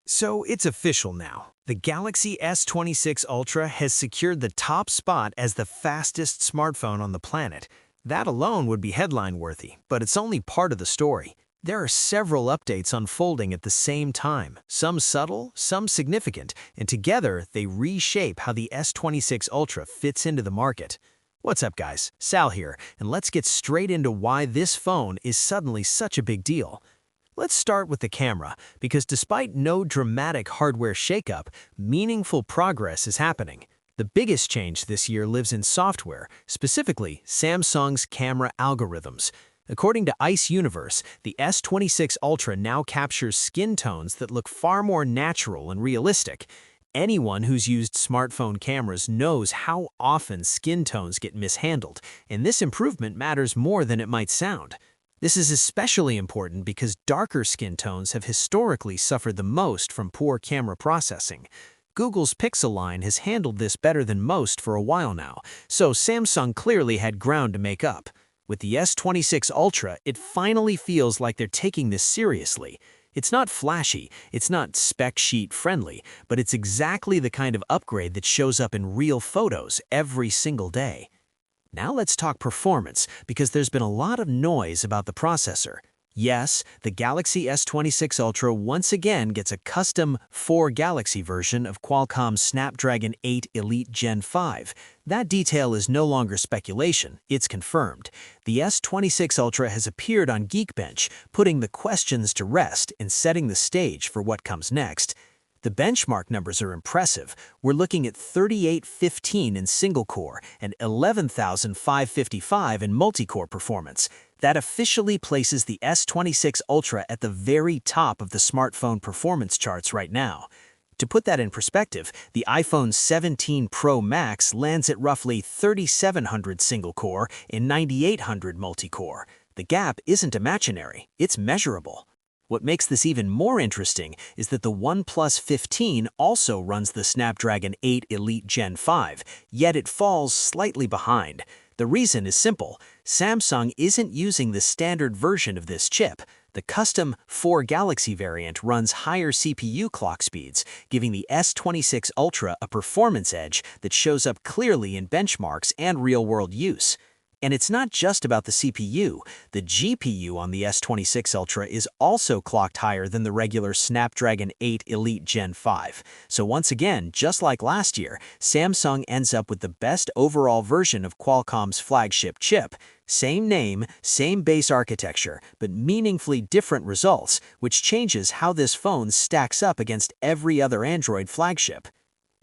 So it's official now. The Galaxy S26 Ultra has secured the top spot as the fastest smartphone on the planet. That alone would be headline-worthy, but it's only part of the story. There are several updates unfolding at the same time, some subtle, some significant, and together they reshape how the S26 Ultra fits into the market. What's up, guys? Sal here, and let's get straight into why this phone is suddenly such a big deal. Let's start with the camera, because despite no dramatic hardware shakeup, meaningful progress is happening. The biggest change this year lives in software, specifically Samsung's camera algorithms. According to Ice Universe, the S26 Ultra now captures skin tones that look far more natural and realistic. Anyone who's used smartphone cameras knows how often skin tones get mishandled, and this improvement matters more than it might sound. This is especially important because darker skin tones have historically suffered the most from poor camera processing. Google's Pixel line has handled this better than most for a while now, so Samsung clearly had ground to make up. With the S26 Ultra, it finally feels like they're taking this seriously. It's not flashy, it's not spec sheet friendly, but it's exactly the kind of upgrade that shows up in real photos every single day. Now let's talk performance, because there's been a lot of noise about the processor. Yes, the Galaxy S26 Ultra once again gets a custom 4 Galaxy version of Qualcomm's Snapdragon 8 Elite Gen 5. That detail is no longer speculation, it's confirmed. The S26 Ultra has appeared on Geekbench, putting the questions to rest and setting the stage for what comes next. The benchmark numbers are impressive. We're looking at 3815 in single-core and 11,555 in multi-core performance. That officially places the S26 Ultra at the very top of the smartphone performance charts right now. To put that in perspective, the iPhone 17 Pro Max lands at roughly 3,700 single-core and 9,800 multi-core. The gap isn't imaginary, it's measurable. What makes this even more interesting is that the OnePlus 15 also runs the Snapdragon 8 Elite Gen 5, yet it falls slightly behind. The reason is simple. Samsung isn't using the standard version of this chip. The custom 4 Galaxy variant runs higher CPU clock speeds, giving the S26 Ultra a performance edge that shows up clearly in benchmarks and real-world use. And it's not just about the CPU. The GPU on the S26 Ultra is also clocked higher than the regular Snapdragon 8 Elite Gen 5. So once again, just like last year, Samsung ends up with the best overall version of Qualcomm's flagship chip. Same name, same base architecture, but meaningfully different results, which changes how this phone stacks up against every other Android flagship.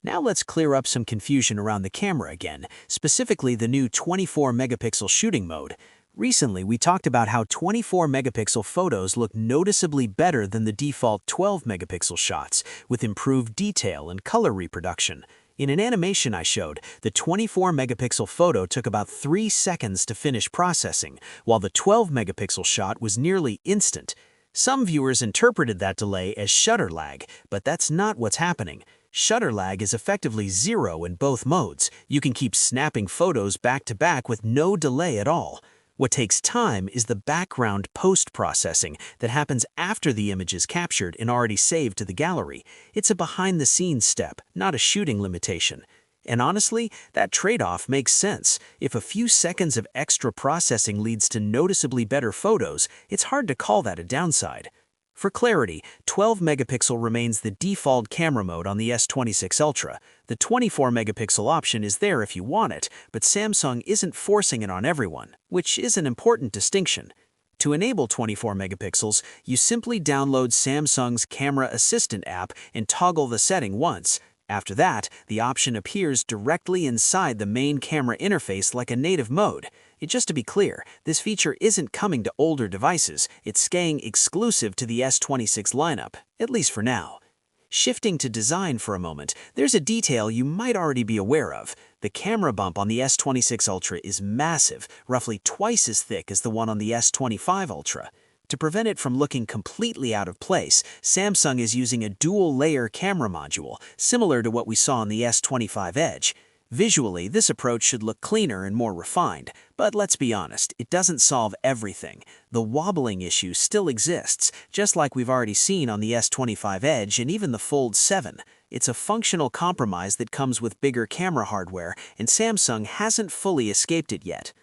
Now let's clear up some confusion around the camera again, specifically the new 24-megapixel shooting mode. Recently, we talked about how 24-megapixel photos look noticeably better than the default 12-megapixel shots, with improved detail and color reproduction. In an animation I showed, the 24-megapixel photo took about 3 seconds to finish processing, while the 12-megapixel shot was nearly instant. Some viewers interpreted that delay as shutter lag, but that's not what's happening. Shutter lag is effectively zero in both modes. You can keep snapping photos back-to-back with no delay at all. What takes time is the background post-processing that happens after the image is captured and already saved to the gallery. It's a behind-the-scenes step, not a shooting limitation. And honestly, that trade-off makes sense. If a few seconds of extra processing leads to noticeably better photos, it's hard to call that a downside. For clarity, 12-megapixel remains the default camera mode on the S26 Ultra. The 24-megapixel option is there if you want it, but Samsung isn't forcing it on everyone, which is an important distinction. To enable 24 megapixels, you simply download Samsung's Camera Assistant app and toggle the setting once. After that, the option appears directly inside the main camera interface like a native mode. Just to be clear, this feature isn't coming to older devices, it's staying exclusive to the S26 lineup, at least for now. Shifting to design for a moment, there's a detail you might already be aware of. The camera bump on the S26 Ultra is massive, roughly twice as thick as the one on the S25 Ultra. To prevent it from looking completely out of place, Samsung is using a dual-layer camera module, similar to what we saw on the S25 Edge. Visually, this approach should look cleaner and more refined, but let's be honest, it doesn't solve everything. The wobbling issue still exists, just like we've already seen on the S25 Edge and even the Fold 7. It's a functional compromise that comes with bigger camera hardware, and Samsung hasn't fully escaped it yet.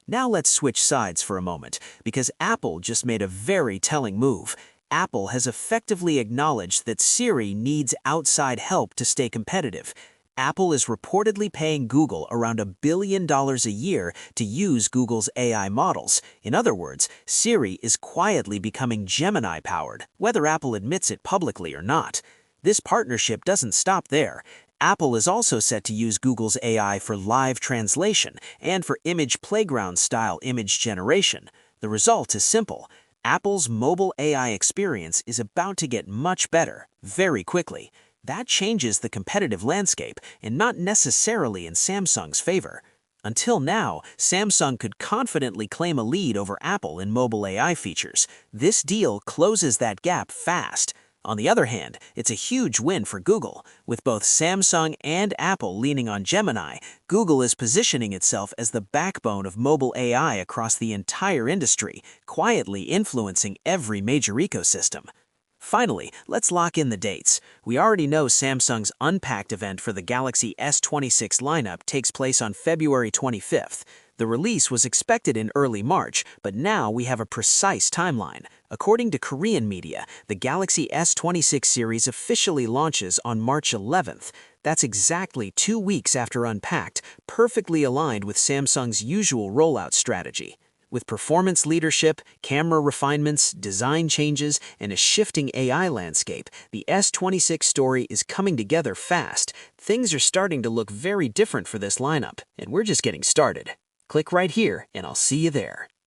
Now let's switch sides for a moment, because Apple just made a very telling move. Apple has effectively acknowledged that Siri needs outside help to stay competitive. Apple is reportedly paying Google around $1 billion a year to use Google's AI models. In other words, Siri is quietly becoming Gemini-powered, whether Apple admits it publicly or not. This partnership doesn't stop there. Apple is also set to use Google's AI for live translation and for image playground-style image generation. The result is simple. Apple's mobile AI experience is about to get much better, very quickly. That changes the competitive landscape, and not necessarily in Samsung's favor. Until now, Samsung could confidently claim a lead over Apple in mobile AI features. This deal closes that gap fast. On the other hand, it's a huge win for Google. With both Samsung and Apple leaning on Gemini, Google is positioning itself as the backbone of mobile AI across the entire industry, quietly influencing every major ecosystem. Finally, let's lock in the dates. We already know Samsung's Unpacked event for the Galaxy S26 lineup takes place on February 25th. The release was expected in early March, but now we have a precise timeline. According to Korean media, the Galaxy S26 series officially launches on March 11th. That's exactly 2 weeks after Unpacked, perfectly aligned with Samsung's usual rollout strategy. With performance leadership, camera refinements, design changes, and a shifting AI landscape, the S26 story is coming together fast. Things are starting to look very different for this lineup, and we're just getting started. Click right here, and I'll see you there.